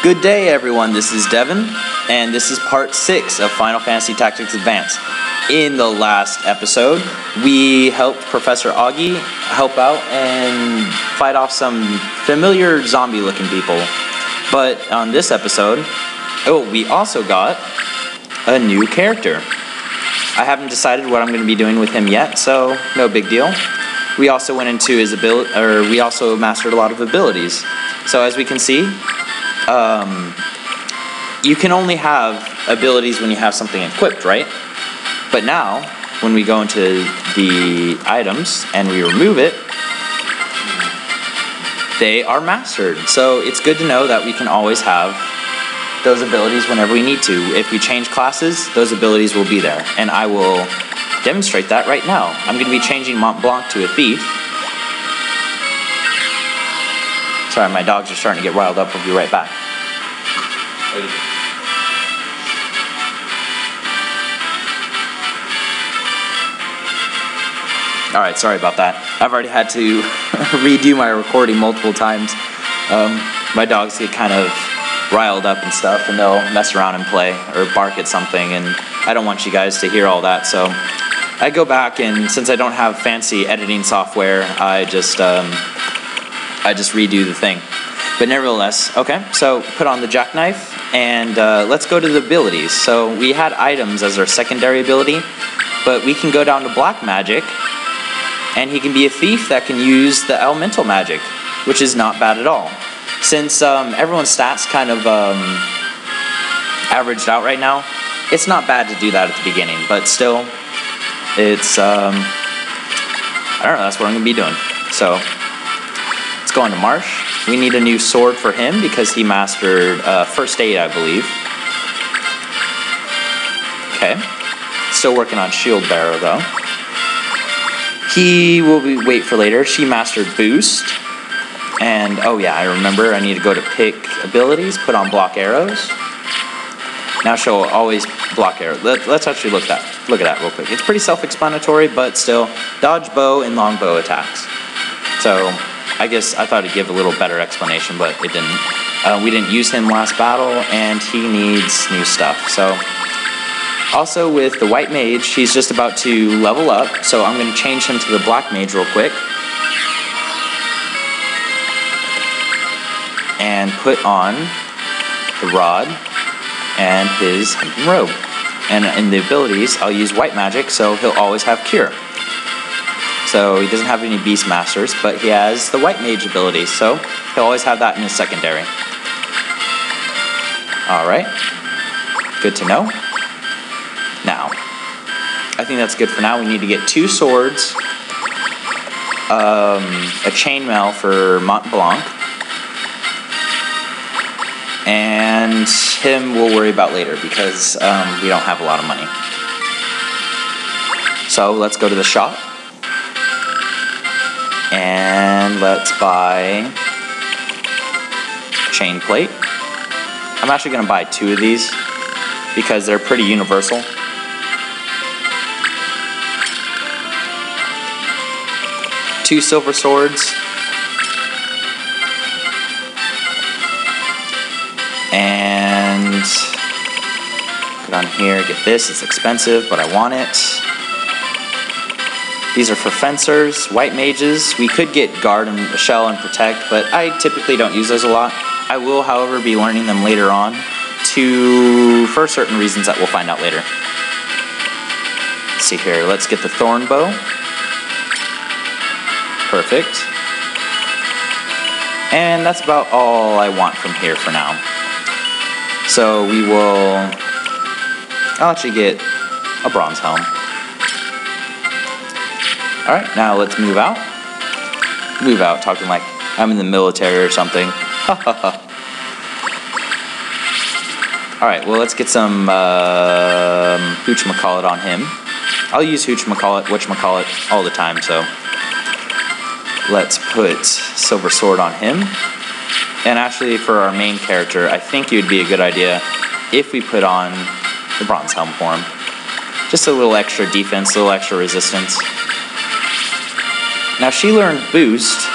Good day, everyone. This is Devin, and this is part 6 of Final Fantasy Tactics Advance. In the last episode, we helped Professor Augie help out and fight off some familiar zombie-looking people. But on this episode, we also got a new character. I haven't decided what I'm going to be doing with him yet, so no big deal. We also went into his ability, we also mastered a lot of abilities. So as we can see, you can only have abilities when you have something equipped, right? But now, when we go into the items and we remove it, they are mastered. So it's good to know that we can always have those abilities whenever we need to. If we change classes, those abilities will be there. And I will demonstrate that right now. I'm going to be changing Mont Blanc to a thief. Sorry, my dogs are starting to get riled up. We'll be right back. Alright, sorry about that. I've already had to redo my recording multiple times. My dogs get kind of riled up and stuff, and they'll mess around and play or bark at something, and I don't want you guys to hear all that, so I go back, and since I don't have fancy editing software, I just redo the thing. But nevertheless, okay, so put on the jackknife, and let's go to the abilities. So we had items as our secondary ability, but we can go down to black magic, and he can be a thief that can use the elemental magic, which is not bad at all. Since everyone's stats kind of averaged out right now, it's not bad to do that at the beginning, but still, it's, I don't know, that's what I'm going to be doing. So, let's go on to Marsh. We need a new sword for him because he mastered First Aid, I believe. Okay. Still working on Shield Bearer, though. He will wait for later. She mastered Boost. And, oh yeah, I remember. I need to go to pick abilities, put on block arrows. Now she'll always block arrows. Let's actually look at that real quick. It's pretty self-explanatory, but still, dodge bow and long bow attacks. So, I guess I thought it'd give a little better explanation, but it didn't. We didn't use him last battle, and he needs new stuff. So, also with the white mage, he's just about to level up, so I'm going to change him to the black mage real quick. And put on the rod and his hempen robe. And in the abilities, I'll use white magic, so he'll always have cure. So he doesn't have any beast masters, but he has the white mage ability, so he'll always have that in his secondary. Alright, good to know. Now, I think that's good for now. We need to get 2 swords, a chainmail for Mont Blanc, and him we'll worry about later because we don't have a lot of money. So let's go to the shop. And let's buy chain plate. I'm actually going to buy 2 of these because they're pretty universal. Two silver swords. And put on here, get this. It's expensive, but I want it. These are for fencers, white mages. We could get guard and shell and protect, but I typically don't use those a lot. I will, however, be learning them later on for certain reasons that we'll find out later. Let's see here. Let's get the thorn bow. Perfect. And that's about all I want from here for now. So I'll actually get a bronze helm. Alright, now let's move out. Move out, talking like I'm in the military or something. Alright, well let's get some whatchamacallit on him. I'll use whatchamacallit all the time, so let's put silver sword on him. And actually for our main character, I think it would be a good idea if we put on the bronze helm for him. Just a little extra defense, a little extra resistance. Now she learned Boost.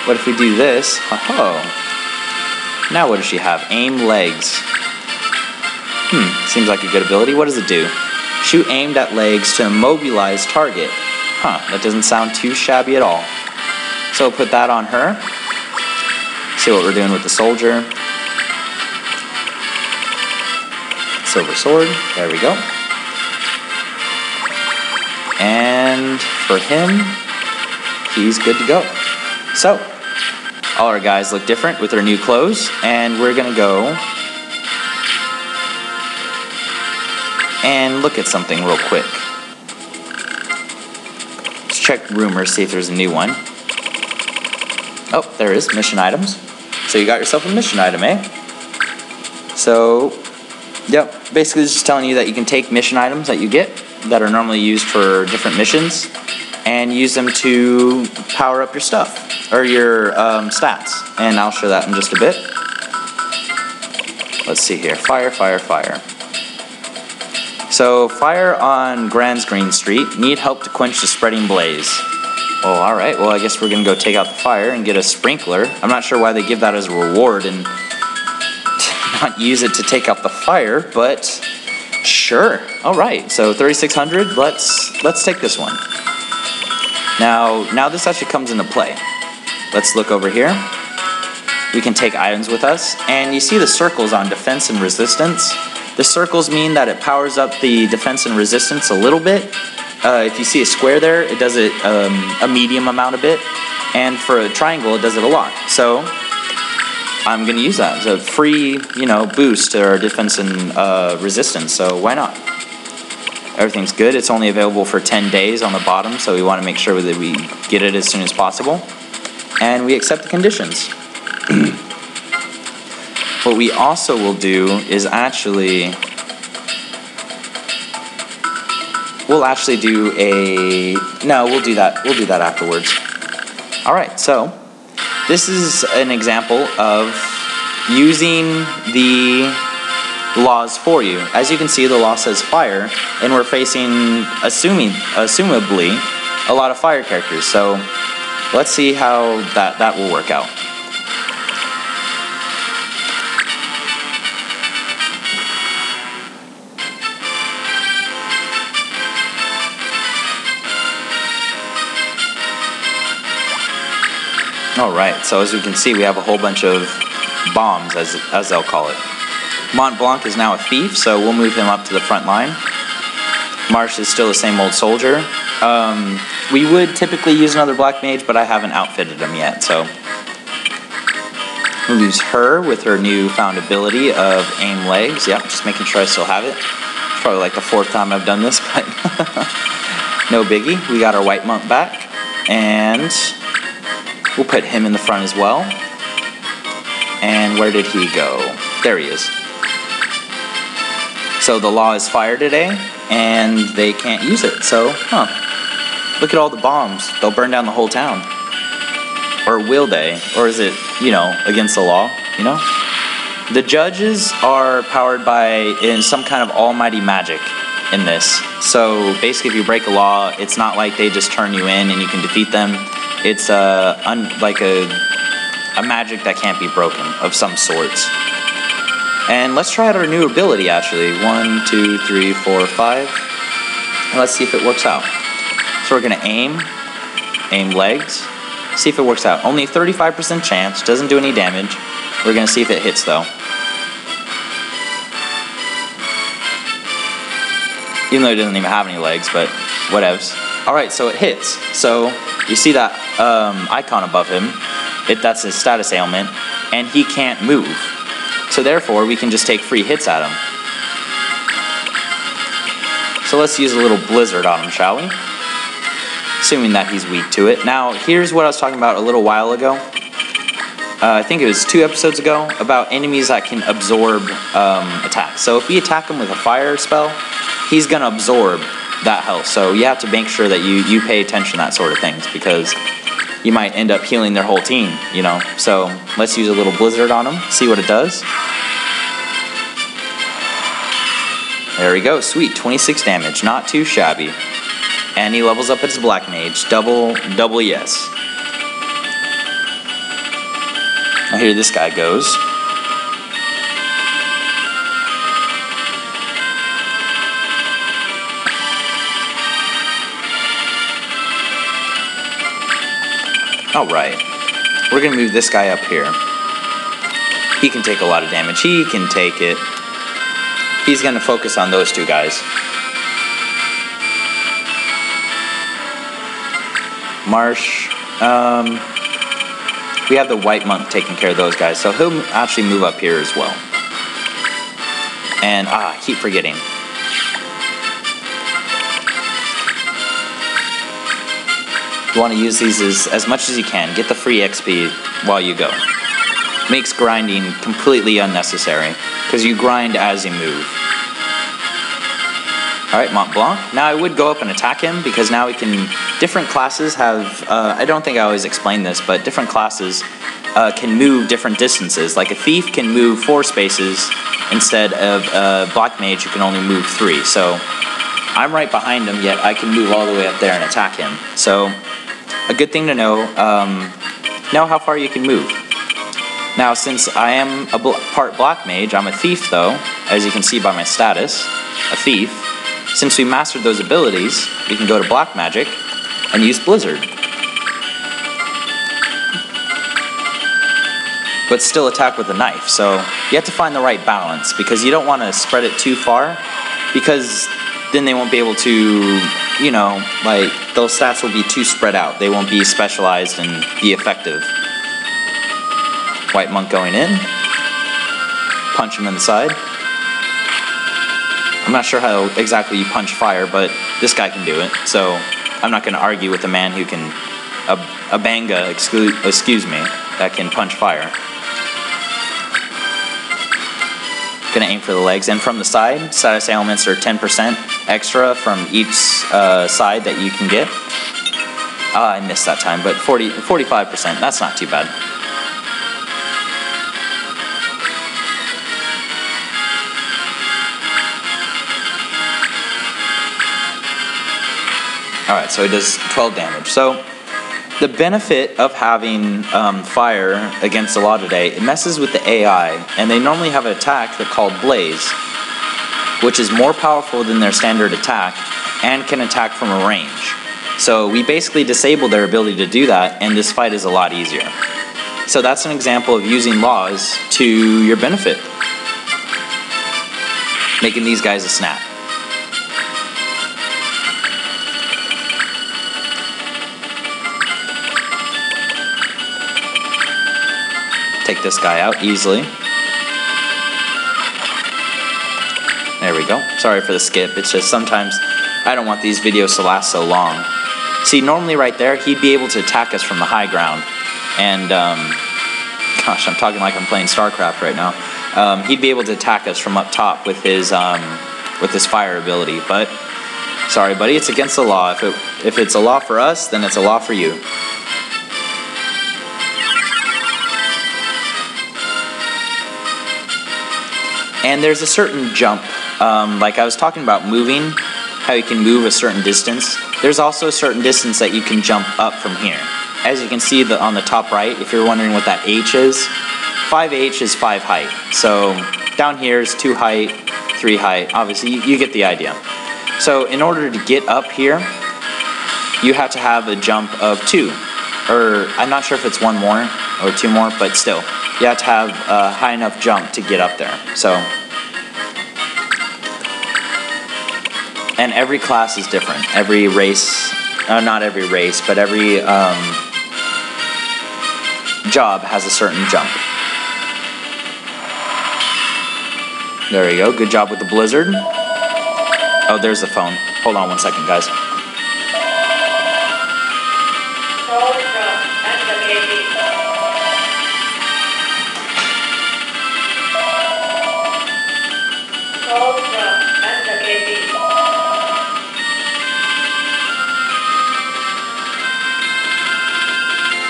What if we do this? Oh. Now what does she have? Aim legs. Seems like a good ability. What does it do? Shoot aimed at legs to immobilize target. That doesn't sound too shabby at all. So we'll put that on her. See what we're doing with the soldier. Silver sword. There we go. And for him, he's good to go. So, all our guys look different with their new clothes, and we're gonna go and look at something real quick. Let's check rumors, see if there's a new one. Oh, there is, mission items. So you got yourself a mission item, eh? So, yep, basically it's just telling you that you can take mission items that you get that are normally used for different missions and use them to power up your stuff, or your stats. And I'll show that in just a bit. Let's see here, fire, fire, fire. So, fire on Grand's Green Street. Need help to quench the spreading blaze. Oh, alright. Well, I guess we're going to go take out the fire and get a sprinkler. I'm not sure why they give that as a reward and not use it to take out the fire, but sure. Alright, so 3,600. Let's take this one. Now this actually comes into play. Let's look over here. We can take items with us, and you see the circles on defense and resistance. The circles mean that it powers up the defense and resistance a little bit. If you see a square there, it does it a medium amount of bit. And for a triangle, it does it a lot. So I'm going to use that as a free, boost to our defense and resistance. So why not? Everything's good. It's only available for 10 days on the bottom, so we want to make sure that we get it as soon as possible. And we accept the conditions. What we also will do is we'll do that afterwards. Alright, so this is an example of using the laws for you. As you can see, the law says fire, and we're facing, assumably, a lot of fire characters. So let's see how that will work out. Alright, so as you can see, we have a whole bunch of bombs, as they'll call it. Mont Blanc is now a thief, so we'll move him up to the front line. Marsh is still the same old soldier. We would typically use another black mage, but I haven't outfitted him yet, so we'll use her with her newfound ability of aim legs. Yep, just making sure I still have it. It's probably like the 4th time I've done this, but no biggie. We got our white monk back, and we'll put him in the front as well. And where did he go? There he is. So the law is fire today, and they can't use it. So, look at all the bombs. They'll burn down the whole town. Or will they? Or is it, against the law, The judges are powered by some kind of almighty magic in this. So basically, if you break a law, it's not like they just turn you in and you can defeat them. It's like a magic that can't be broken of some sorts. And let's try out our new ability, actually. 1, 2, 3, 4, 5. And let's see if it works out. So we're going to aim legs, see if it works out. Only a 35% chance, doesn't do any damage. We're going to see if it hits, though. Even though it doesn't even have any legs, but whatevs. Alright, so it hits. So you see that icon above him. That's his status ailment, and he can't move. So therefore, we can just take free hits at him. So let's use a little blizzard on him, shall we? Assuming that he's weak to it. Now, here's what I was talking about a little while ago. I think it was 2 episodes ago, about enemies that can absorb attacks. So if we attack him with a fire spell, he's going to absorb that health. So you have to make sure that you pay attention to that sort of things, because you might end up healing their whole team, So let's use a little blizzard on him, see what it does. There we go, sweet, 26 damage, not too shabby. And he levels up as black mage, double yes. Now here this guy goes. Alright. We're going to move this guy up here. He can take a lot of damage. He can take it. He's going to focus on those two guys. Marsh. We have the White Monk taking care of those guys, so he'll actually move up here as well. And, I keep forgetting. You want to use these as much as you can. Get the free XP while you go. Makes grinding completely unnecessary, because you grind as you move. Alright, Mont Blanc. Now I would go up and attack him, because now we can... Different classes have... I don't think I always explained this, but different classes can move different distances. Like a thief can move 4 spaces, instead of a black mage who can only move 3. So I'm right behind him, yet I can move all the way up there and attack him. So a good thing to know how far you can move. Now, since I am a part black mage, I'm a thief though, as you can see by my status, a thief. Since we mastered those abilities, we can go to black magic and use Blizzard. But still attack with a knife, so you have to find the right balance, because you don't want to spread it too far, because then they won't be able to, you know, like, those stats will be too spread out. They won't be specialized and be effective. White Monk going in. Punch him in the side. I'm not sure how exactly you punch fire, but this guy can do it, so I'm not going to argue with a man who can, a banga, excuse me, that can punch fire. Going to aim for the legs, and from the side, status ailments are 10% extra from each side that you can get. I missed that time, but 45%, that's not too bad. Alright, so it does 12 damage. So, the benefit of having fire against a lot today, it messes with the AI, and they normally have an attack that's called Blaze, which is more powerful than their standard attack, and can attack from a range. So we basically disable their ability to do that, and this fight is a lot easier. So that's an example of using laws to your benefit. Making these guys a snap. Take this guy out easily. There we go. Sorry for the skip. It's just sometimes I don't want these videos to last so long. See, normally right there, he'd be able to attack us from the high ground. And, gosh, I'm talking like I'm playing StarCraft right now. He'd be able to attack us from up top with his fire ability. But, sorry, buddy, it's against the law. If it's a law for us, then it's a law for you. And there's a certain jump, like I was talking about moving, how you can move a certain distance. There's also a certain distance that you can jump up from here. As you can see on the top right, if you're wondering what that H is, 5H is 5 height. So down here is 2 height, 3 height. Obviously, you get the idea. So in order to get up here, you have to have a jump of 2. Or I'm not sure if it's 1 more or 2 more, but still. You have to have a high enough jump to get up there. So, and every class is different. Every race, not every race, but every job has a certain jump. There we go. Good job with the Blizzard. Oh, there's the phone. Hold on 1 second, guys.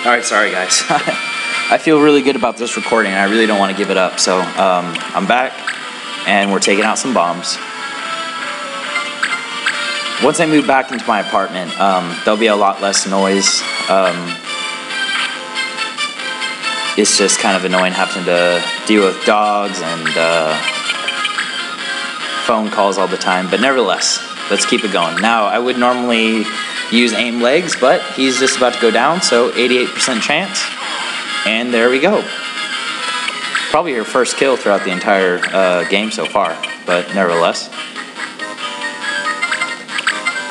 Alright, sorry guys. I feel really good about this recording. I really don't want to give it up. So I'm back, and we're taking out some bombs. Once I move back into my apartment, there'll be a lot less noise. It's just kind of annoying having to deal with dogs and phone calls all the time. But nevertheless, let's keep it going. Now, I would normally use aim legs, but he's just about to go down, so 88% chance. And there we go. Probably her first kill throughout the entire game so far, but nevertheless.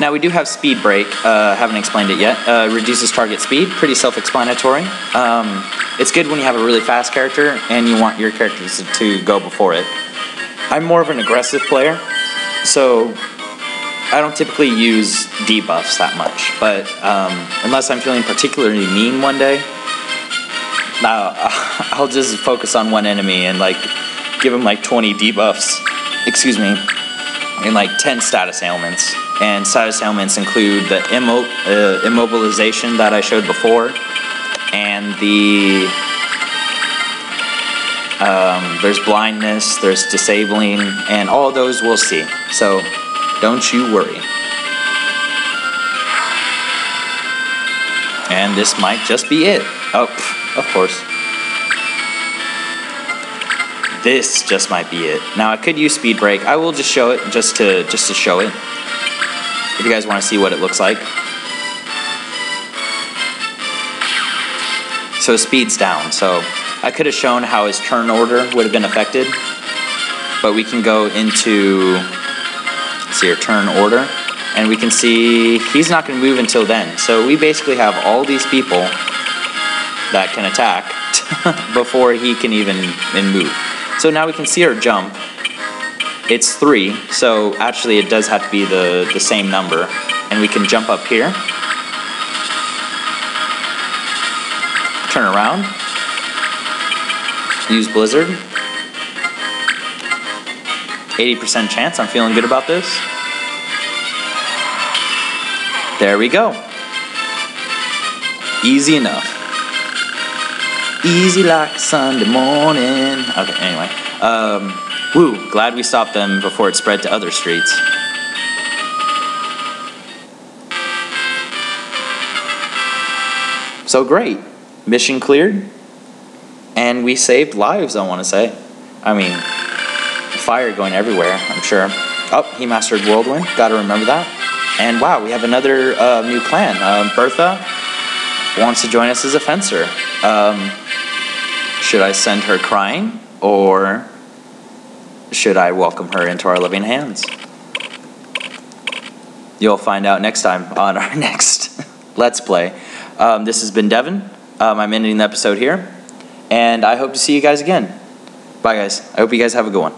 Now we do have speed break, haven't explained it yet. Reduces target speed, pretty self-explanatory. It's good when you have a really fast character and you want your characters to go before it. I'm more of an aggressive player, so I don't typically use debuffs that much, but unless I'm feeling particularly mean one day, I'll just focus on one enemy and like give him like 20 debuffs, and like 10 status ailments. And status ailments include the immobilization that I showed before, and there's blindness, there's disabling, and all of those we'll see. So don't you worry. And this might just be it. Oh, of course. This just might be it. Now I could use speed break. I will just show it just to show it. If you guys want to see what it looks like. So speed's down. So I could have shown how his turn order would have been affected, but we can go into, let's see, our turn order, and we can see he's not going to move until then. So we basically have all these people that can attack before he can even move. So now we can see our jump. It's 3, so actually it does have to be the same number. And we can jump up here. Turn around. Use Blizzard. 80% chance, I'm feeling good about this. There we go. Easy enough. Easy like Sunday morning. Okay, anyway. Woo, glad we stopped them before it spread to other streets. So great. Mission cleared. And we saved lives, I want to say. I mean, fire going everywhere, I'm sure. Oh, he mastered Whirlwind. Got to remember that. And wow, we have another new clan. Bertha wants to join us as a fencer. Should I send her crying, or should I welcome her into our loving hands? You'll find out next time on our next Let's Play. This has been Devin. I'm ending the episode here, and I hope to see you guys again. Bye, guys. I hope you guys have a good one.